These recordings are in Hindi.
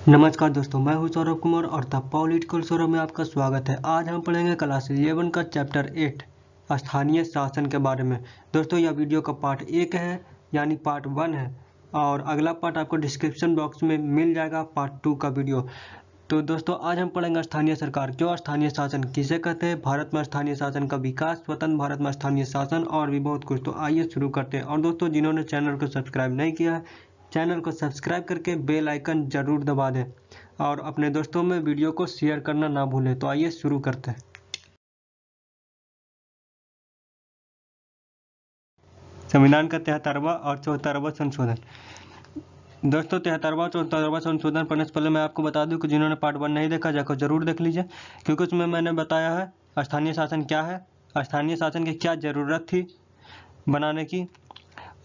नमस्कार दोस्तों, मैं हूं सौरभ कुमार और द पॉलिटिकल सौरभ में आपका स्वागत है। आज हम पढ़ेंगे क्लास 11 का चैप्टर 8 स्थानीय शासन के बारे में। दोस्तों यह वीडियो का पार्ट 1 है, यानी पार्ट 1 है, और अगला पार्ट आपको डिस्क्रिप्शन बॉक्स में मिल जाएगा पार्ट 2 का वीडियो। तो दोस्तों आज हम पढ़ेंगे स्थानीय सरकार, क्यों स्थानीय शासन किसे कहते हैं, भारत में स्थानीय शासन का विकास, स्वतंत्र भारत में स्थानीय शासन और भी बहुत कुछ। तो आइए शुरू करते हैं। और दोस्तों जिन्होंने चैनल को सब्सक्राइब नहीं किया है, चैनल को सब्सक्राइब करके बेल आइकन जरूर दबा दें और अपने दोस्तों में वीडियो को शेयर करना ना भूलें। तो आइए शुरू करते हैं। संविधान का 73वां और 74वां संशोधन। दोस्तों 73वां और 74वां संशोधन पढ़ने से पहले मैं आपको बता दूं कि जिन्होंने पार्ट 1 नहीं देखा जाकर जरूर देख लीजिए, क्योंकि उसमें मैंने बताया है स्थानीय शासन क्या है, स्थानीय शासन की क्या जरूरत थी बनाने की,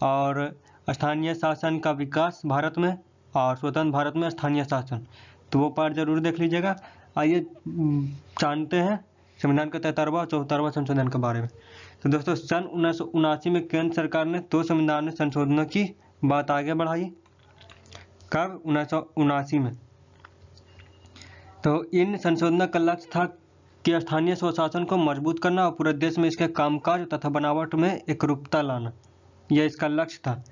और स्थानीय शासन का विकास भारत में और स्वतंत्र भारत में स्थानीय शासन। तो वो पार्ट जरूर देख लीजिएगा। आइए जानते हैं संविधान का 73वां और 74वां संशोधन के बारे में। तो दोस्तों सन 1979 में केंद्र सरकार ने 2 संविधान संशोधनों की बात आगे बढ़ाई। कब? 1979 में। तो इन संशोधनों का लक्ष्य था कि स्थानीय स्वशासन को मजबूत करना और पूरे देश में इसके कामकाज तथा बनावट में एकरूपता लाना। यह इसका लक्ष्य था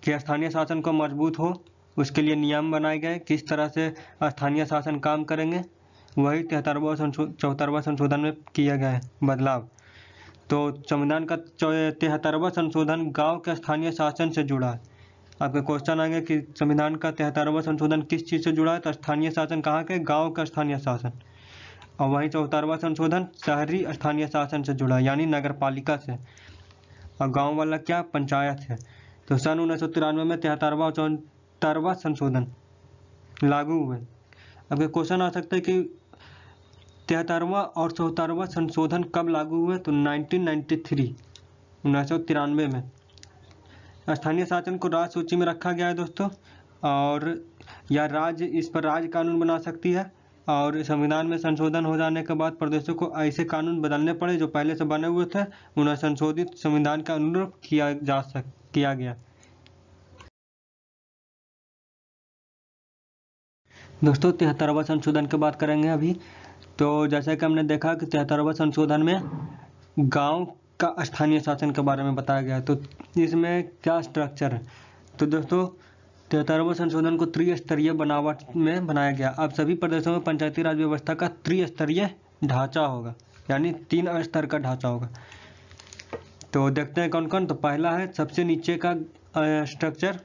कि स्थानीय शासन को मजबूत हो, उसके लिए नियम बनाए गए, किस तरह से स्थानीय शासन काम करेंगे, वही 73वां 74वां संशोधन में किया गया है बदलाव। तो संविधान का 73वां संशोधन गांव के स्थानीय शासन से जुड़ा है। आपके क्वेश्चन आएंगे कि संविधान का 73वां संशोधन किस चीज़ से जुड़ा है, तो स्थानीय शासन कहाँ के? गाँव का स्थानीय शासन। और वहीं 74वां संशोधन शहरी स्थानीय शासन से जुड़ा है, यानी नगर पालिका से, और गाँव वाला क्या? पंचायत है। तो सन 1993 में 73वां और 74वां संशोधन लागू हुए। अब क्वेश्चन आ सकता है कि 73वां और 74वां संशोधन कब लागू हुए? तो 1993 में। स्थानीय शासन को राज्य सूची में रखा गया है दोस्तों, और यह राज्य इस पर राज्य कानून बना सकती है, और संविधान में संशोधन हो जाने के बाद प्रदेशों को ऐसे कानून बदलने पड़े जो पहले से बने हुए थे, उन्हें संशोधित संविधान का अनुरूप किया गया। दोस्तों 73वां संशोधन की बात करेंगे अभी। तो जैसे कि हमने देखा कि 73वां संशोधन में गांव का स्थानीय शासन के बारे में बताया गया है। तो इसमें क्या स्ट्रक्चर है? तो दोस्तों 73वां संशोधन को त्रिस्तरीय बनावट में बनाया गया। अब सभी प्रदेशों में पंचायती राज व्यवस्था का त्रिस्तरीय ढांचा होगा, यानी 3 स्तर का ढांचा होगा। तो देखते हैं कौन कौन। तो पहला है सबसे नीचे का स्ट्रक्चर,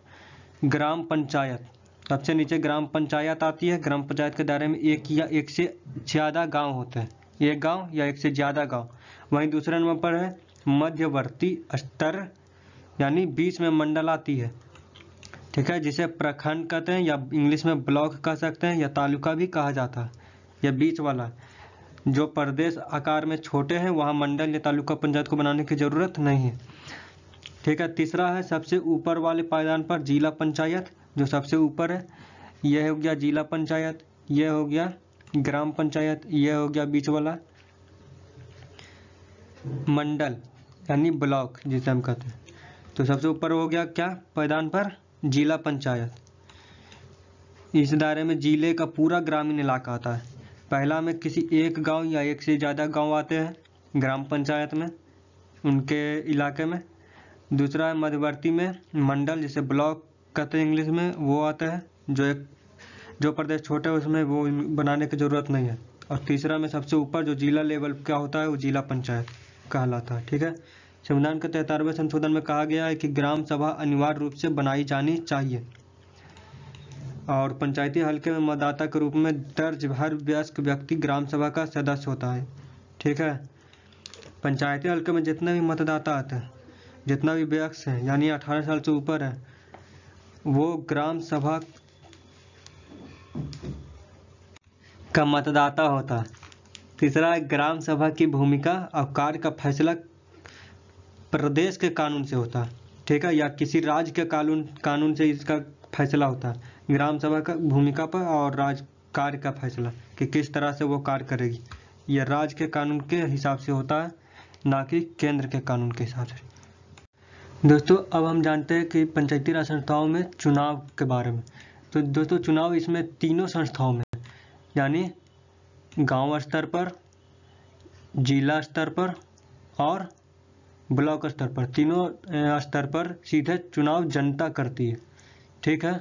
ग्राम पंचायत। सबसे नीचे ग्राम पंचायत आती है। ग्राम पंचायत के दायरे में एक या एक से ज़्यादा गांव होते हैं, एक गांव या एक से ज़्यादा गांव। वहीं दूसरे नंबर पर है मध्यवर्ती स्तर, यानी बीच में मंडल आती है, ठीक है, जिसे प्रखंड कहते हैं, या इंग्लिश में ब्लॉक कह सकते हैं, या तालुका भी कहा जाता है। यह बीच वाला, जो प्रदेश आकार में छोटे हैं, वहाँ मंडल या तालुका पंचायत को बनाने की ज़रूरत नहीं है, ठीक है। तीसरा है सबसे ऊपर वाले पायदान पर जिला पंचायत, जो सबसे ऊपर है। यह हो गया जिला पंचायत, यह हो गया ग्राम पंचायत, यह हो गया बीच वाला मंडल यानी ब्लॉक जिसे हम कहते हैं। तो सबसे ऊपर हो गया क्या पायदान पर? जिला पंचायत। इस दायरे में जिले का पूरा ग्रामीण इलाका आता है। पहला में किसी एक गांव या एक से ज़्यादा गांव आते हैं ग्राम पंचायत में, उनके इलाके में। दूसरा है मध्यवर्ती में मंडल, जिसे ब्लॉक कहते हैं इंग्लिश में, वो आता है, जो प्रदेश छोटे है उसमें वो बनाने की ज़रूरत नहीं है। और तीसरा में सबसे ऊपर जो जिला लेवल का होता है वो जिला पंचायत कहलाता है, ठीक है। संविधान के 73वें संशोधन में कहा गया है कि ग्राम सभा अनिवार्य रूप से बनाई जानी चाहिए, और पंचायती हल्के में मतदाता के रूप में दर्ज हर वयस्क व्यक्ति ग्राम सभा का सदस्य होता है, ठीक है। पंचायती हल्के में जितने भी मतदाता आते हैं, जितना भी वयस्क है, यानी 18 साल से ऊपर है, वो ग्राम सभा का मतदाता होता है। तीसरा है ग्राम सभा की भूमिका और कार्य का फैसला प्रदेश के कानून से होता है, ठीक है, या किसी राज्य के कानून से इसका फैसला होता है। ग्राम सभा का भूमिका पर और राज्य कार्य का फैसला कि किस तरह से वो कार्य करेगी, यह राज्य के कानून के हिसाब से होता है, ना कि केंद्र के कानून के हिसाब से। दोस्तों अब हम जानते हैं कि पंचायती राज संस्थाओं में चुनाव के बारे में। तो दोस्तों चुनाव इसमें तीनों संस्थाओं में, यानी गांव स्तर पर, जिला स्तर पर और ब्लॉक स्तर पर, तीनों स्तर पर सीधे चुनाव जनता करती है। ठीक है,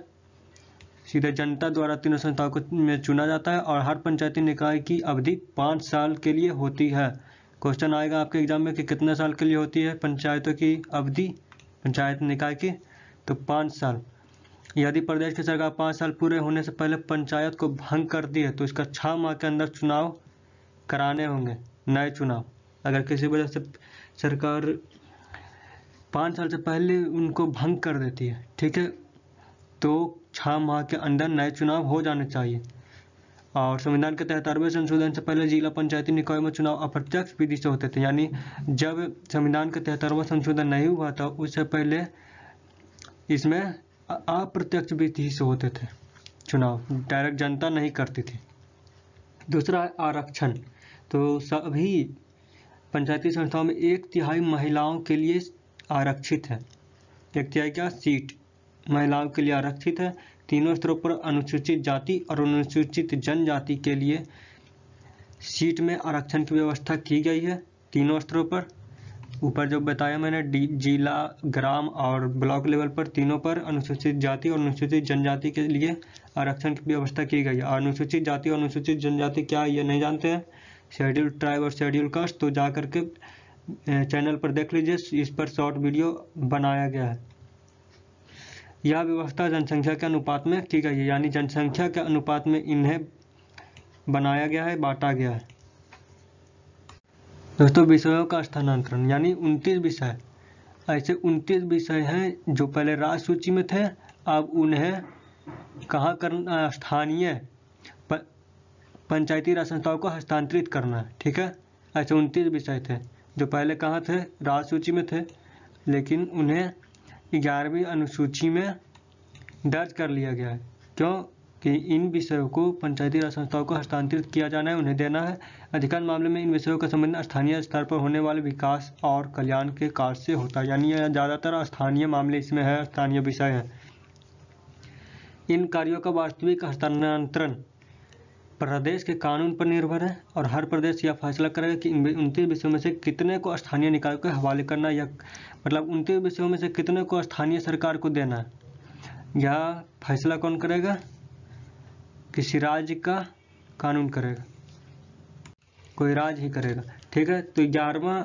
सीधे जनता द्वारा तीनों संस्थाओं को में चुना जाता है और हर पंचायती निकाय की अवधि 5 साल के लिए होती है। क्वेश्चन आएगा आपके एग्जाम में कि कितने साल के लिए होती है पंचायतों की अवधि, पंचायत निकाय की, तो 5 साल। यदि प्रदेश की सरकार 5 साल पूरे होने से पहले पंचायत को भंग करती है तो इसका 6 माह के अंदर चुनाव कराने होंगे, नए चुनाव। अगर किसी वजह से सरकार 5 साल से पहले उनको भंग कर देती है, ठीक है, तो 6 माह के अंदर नए चुनाव हो जाने चाहिए। और संविधान के 73वें संशोधन से पहले जिला पंचायती निकायों में चुनाव अप्रत्यक्ष विधि से होते थे, यानी जब संविधान का 73वां संशोधन नहीं हुआ था उससे पहले इसमें अप्रत्यक्ष विधि से होते थे चुनाव, डायरेक्ट जनता नहीं करती थी। दूसरा है आरक्षण। तो सभी पंचायती संस्थाओं में 1/3 महिलाओं के लिए आरक्षित है। 1/3 क्या सीट महिलाओं के लिए आरक्षित है। तीनों स्तरों पर अनुसूचित जाति और अनुसूचित जनजाति के लिए सीट में आरक्षण की व्यवस्था की गई है। तीनों स्तरों पर, ऊपर जो बताया मैंने, जिला, ग्राम और ब्लॉक लेवल पर, तीनों पर अनुसूचित जाति और अनुसूचित जनजाति के लिए आरक्षण की व्यवस्था की गई है। अनुसूचित जाति और अनुसूचित जनजाति क्या है ये नहीं जानते हैं, शेड्यूल ट्राइब और शेड्यूल कास्ट, तो जा करके चैनल पर देख लीजिए, इस पर शॉर्ट वीडियो बनाया गया है। यह व्यवस्था जनसंख्या के अनुपात में की गई है, यानी जनसंख्या के अनुपात में इन्हें बनाया गया है, बांटा गया है। दोस्तों विषयों का स्थानांतरण, यानी 29 विषय, ऐसे 29 विषय हैं जो पहले राज्य सूची में थे, अब उन्हें कहाँ करना, स्थानीय पंचायती राज संस्थाओं को हस्तांतरित करना है। ठीक है, ऐसे 29 विषय थे जो पहले कहाँ थे, राज्य सूची में थे, लेकिन उन्हें 11वीं अनुसूची में दर्ज कर लिया गया है। क्यों कि इन विषयों को पंचायती राज संस्थाओं को हस्तांतरित किया जाना है, उन्हें देना है। अधिकांश मामले में इन विषयों का संबंध स्थानीय स्तर पर होने वाले विकास और कल्याण के कार्य से होता है, यानी यह ज़्यादातर स्थानीय मामले इसमें है, स्थानीय विषय है। इन कार्यों का वास्तविक हस्तांतरण प्रदेश के कानून पर निर्भर है और हर प्रदेश यह फैसला करेगा कि इन 29 विषयों में से कितने को स्थानीय निकाय के हवाले करना, या मतलब 29 विषयों में से कितने को स्थानीय सरकार को देना है, यह फैसला कौन करेगा, किसी राज्य का कानून करेगा, कोई राज्य ही करेगा। ठीक है, तो 11वां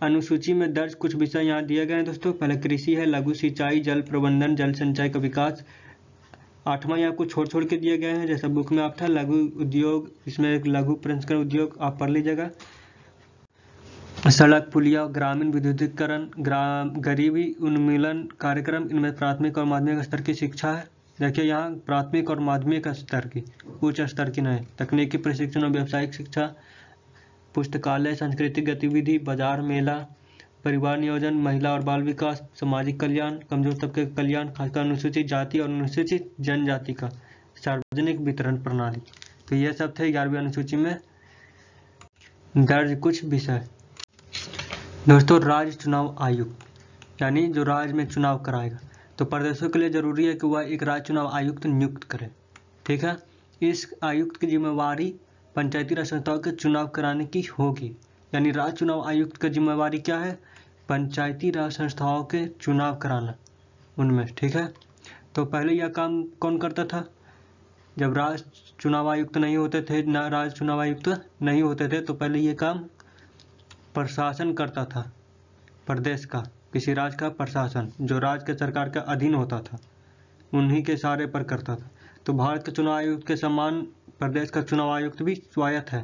अनुसूची में दर्ज कुछ विषय यहाँ दिए गए हैं दोस्तों। पहले कृषि है, लघु सिंचाई, जल प्रबंधन, जल संचय का विकास। 8वां आपको छोड़ के दिए गए हैं, जैसा बुक में आप था, लघु उद्योग, इसमें एक लघु प्रसंस्करण उद्योग आप पढ़ लीजिएगा। सड़क, पुलिया, ग्रामीण विद्युतीकरण, गरीबी उन्मूलन कार्यक्रम, इनमें प्राथमिक और माध्यमिक स्तर की शिक्षा है। देखिए यहाँ प्राथमिक और माध्यमिक स्तर की, उच्च स्तर की नहीं। तकनीकी प्रशिक्षण और व्यावसायिक शिक्षा, पुस्तकालय, सांस्कृतिक गतिविधि, बाजार मेला, परिवार नियोजन, महिला और बाल विकास, सामाजिक कल्याण, कमजोर तबके का कल्याण, खासकर अनुसूचित जाति और अनुसूचित जनजाति का, सार्वजनिक वितरण प्रणाली। तो ये सब थे 11वीं अनुसूची में दर्ज कुछ विषय। दोस्तों राज्य चुनाव आयुक्त, यानी जो राज्य में चुनाव कराएगा, तो प्रदेशों के लिए जरूरी है कि वह एक राज्य चुनाव आयुक्त नियुक्त करे। ठीक है, इस आयुक्त की जिम्मेवारी पंचायती राज संस्थाओं के चुनाव कराने की होगी, यानी राज्य चुनाव आयुक्त की जिम्मेवारी क्या है, पंचायती राज संस्थाओं के चुनाव कराना उनमें। ठीक है, तो पहले यह काम कौन करता था, जब राज्य चुनाव आयुक्त नहीं होते थे, राज्य चुनाव आयुक्त नहीं होते थे, तो पहले ये काम प्रशासन करता था, प्रदेश का, किसी राज्य का प्रशासन जो राज्य के सरकार के अधीन होता था, उन्हीं के इशारे पर करता था। तो भारत के चुनाव आयुक्त के समान प्रदेश का चुनाव आयुक्त भी स्वायत्त है,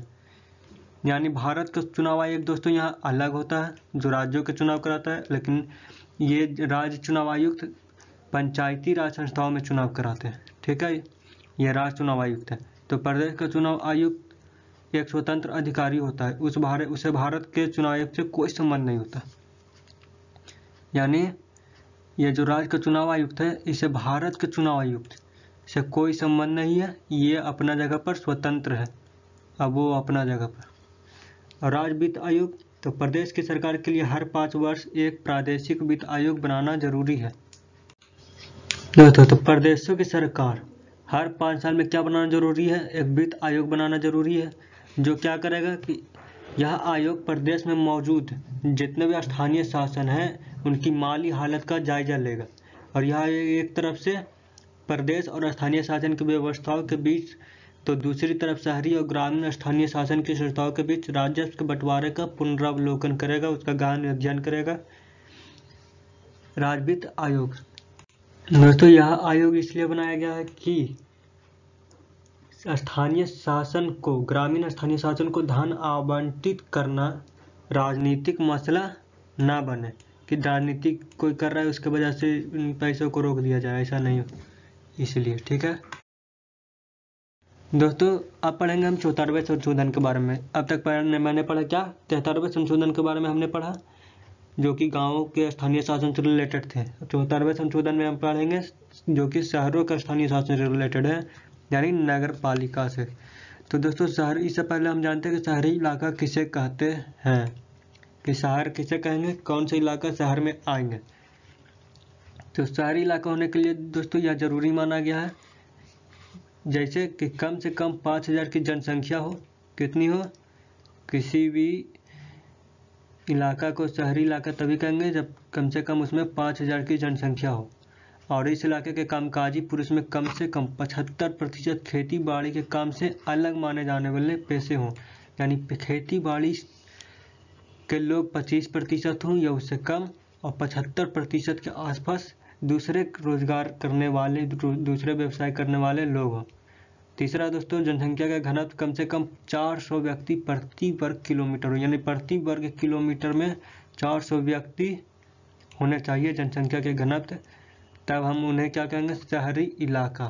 यानी भारत का चुनाव आयोग दोस्तों यहाँ अलग होता है, जो राज्यों के चुनाव कराता है, लेकिन ये राज्य चुनाव आयुक्त पंचायती राज संस्थाओं में चुनाव कराते हैं। ठीक है, ये राज्य चुनाव आयुक्त है। तो प्रदेश का चुनाव आयुक्त एक स्वतंत्र अधिकारी होता है, उसे भारत के चुनाव आयुक्त से कोई संबंध नहीं होता, यानी ये जो राज्य का चुनाव आयुक्त है, इसे भारत के चुनाव आयुक्त से कोई संबंध नहीं है, ये अपना जगह पर स्वतंत्र है, अब वो अपना जगह पर। और राज्य वित्त आयोग, तो प्रदेश की सरकार के लिए हर 5 वर्ष एक प्रादेशिक वित्त आयोग बनाना जरूरी है। दोस्तों तो प्रदेशों की सरकार हर 5 साल में क्या बनाना जरूरी है, एक वित्त आयोग बनाना जरूरी है, जो क्या करेगा कि यह आयोग प्रदेश में मौजूद जितने भी स्थानीय शासन हैं उनकी माली हालत का जायजा लेगा। और यह एक तरफ से प्रदेश और स्थानीय शासन की व्यवस्थाओं के बीच, तो दूसरी तरफ शहरी और ग्रामीण स्थानीय शासन की संस्थाओं के बीच राजस्व के बंटवारे का पुनरावलोकन करेगा, उसका गहन अध्ययन करेगा। राज्य वित्त आयोग दोस्तों, यह आयोग इसलिए बनाया गया है कि स्थानीय शासन को, ग्रामीण स्थानीय शासन को धन आवंटित करना राजनीतिक मसला ना बने कि राजनीति कोई कर रहा है उसके वजह से इन पैसों को रोक दिया जाए, ऐसा नहीं हो, इसलिए। ठीक है दोस्तों, अब पढ़ेंगे हम 74वें संशोधन के बारे में। अब तक मैंने पढ़ा क्या, 73वें संशोधन के बारे में हमने पढ़ा, जो कि गाँवों के स्थानीय शासन से रिलेटेड थे। 74वें संशोधन में हम पढ़ेंगे जो कि शहरों का स्थानीय शासन से रिलेटेड है, यानी नगर पालिका से। तो दोस्तों, शहर, इससे पहले हम जानते हैं कि शहरी इलाका किसे कहते हैं, कि शहर किसे कहेंगे, कौन सा इलाका शहर में आएंगे। तो शहरी इलाका होने के लिए दोस्तों यह जरूरी माना गया है जैसे कि कम से कम 5000 की जनसंख्या हो। कितनी हो, किसी भी इलाका को शहरी इलाका तभी कहेंगे जब कम से कम उसमें 5000 की जनसंख्या हो, और इस इलाके के कामकाजी पुरुष में कम से कम 75% खेती बाड़ी के काम से अलग माने जाने वाले पेशे हों, यानी खेती बाड़ी के लोग 25% हों या उससे कम, और 75% के आसपास दूसरे रोजगार करने वाले, दूसरे व्यवसाय करने वाले लोग हों। तीसरा दोस्तों, जनसंख्या का घनत्व कम से कम 400 व्यक्ति प्रति वर्ग किलोमीटर हो, यानी प्रति वर्ग किलोमीटर में 400 व्यक्ति होने चाहिए जनसंख्या के घनत्व, तब हम उन्हें क्या कहेंगे, शहरी इलाका।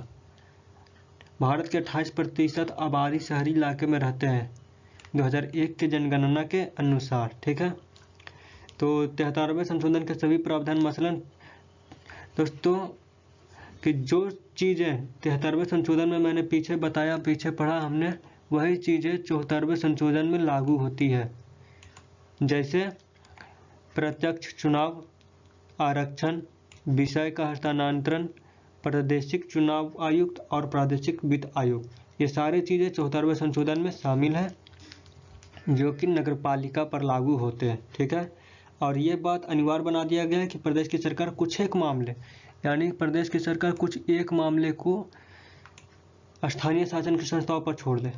भारत के 28% आबादी शहरी इलाके में रहते हैं 2001 के जनगणना के अनुसार। ठीक है, तो 73वें संशोधन के सभी प्रावधान मसलन दोस्तों कि जो चीज़ें 73वें संशोधन में मैंने पीछे बताया, पीछे पढ़ा हमने, वही चीज़ें 74वें संशोधन में लागू होती है। जैसे प्रत्यक्ष चुनाव, आरक्षण, विषय का हस्तांतरण, प्रादेशिक चुनाव आयुक्त और प्रादेशिक वित्त आयोग, ये सारी चीज़ें 74वें संशोधन में शामिल हैं जो कि नगर पालिका पर लागू होते हैं। ठीक है, और ये बात अनिवार्य बना दिया गया है कि प्रदेश की सरकार कुछ एक मामले, यानी प्रदेश की सरकार कुछ एक मामले को स्थानीय शासन की संस्थाओं पर छोड़ दे।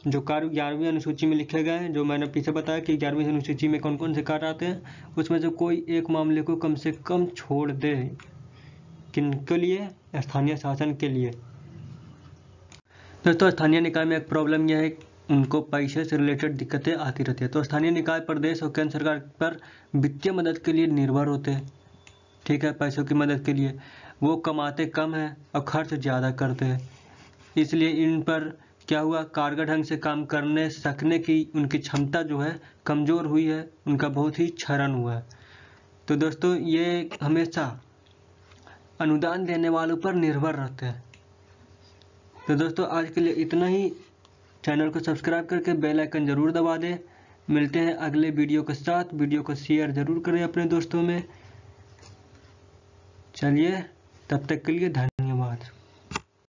जो कार्य 11वीं अनुसूची में लिखे गए हैं, जो मैंने पीछे बताया कि 11वीं अनुसूची में कौन कौन से कार्य आते हैं, उसमें से कोई एक मामले को कम से कम छोड़ दे। किनके लिए, स्थानीय शासन के लिए। दोस्तों, स्थानीय निकाय में एक प्रॉब्लम यह है, उनको पैसे से रिलेटेड दिक्कतें आती रहती है। तो स्थानीय निकाय प्रदेश और केंद्र सरकार पर वित्तीय मदद के लिए निर्भर होते हैं। ठीक है, पैसों की मदद के लिए वो कमाते कम हैं और खर्च ज़्यादा करते हैं, इसलिए इन पर क्या हुआ, कारगर ढंग से काम करने सकने की उनकी क्षमता जो है कमज़ोर हुई है, उनका बहुत ही क्षरण हुआ है। तो दोस्तों, ये हमेशा अनुदान देने वालों पर निर्भर रहते हैं। तो दोस्तों, आज के लिए इतना ही। चैनल को सब्सक्राइब करके बेल आइकन ज़रूर दबा दें। मिलते हैं अगले वीडियो के साथ। वीडियो को शेयर ज़रूर करें अपने दोस्तों में। चलिए, तब तक के लिए धन्यवाद।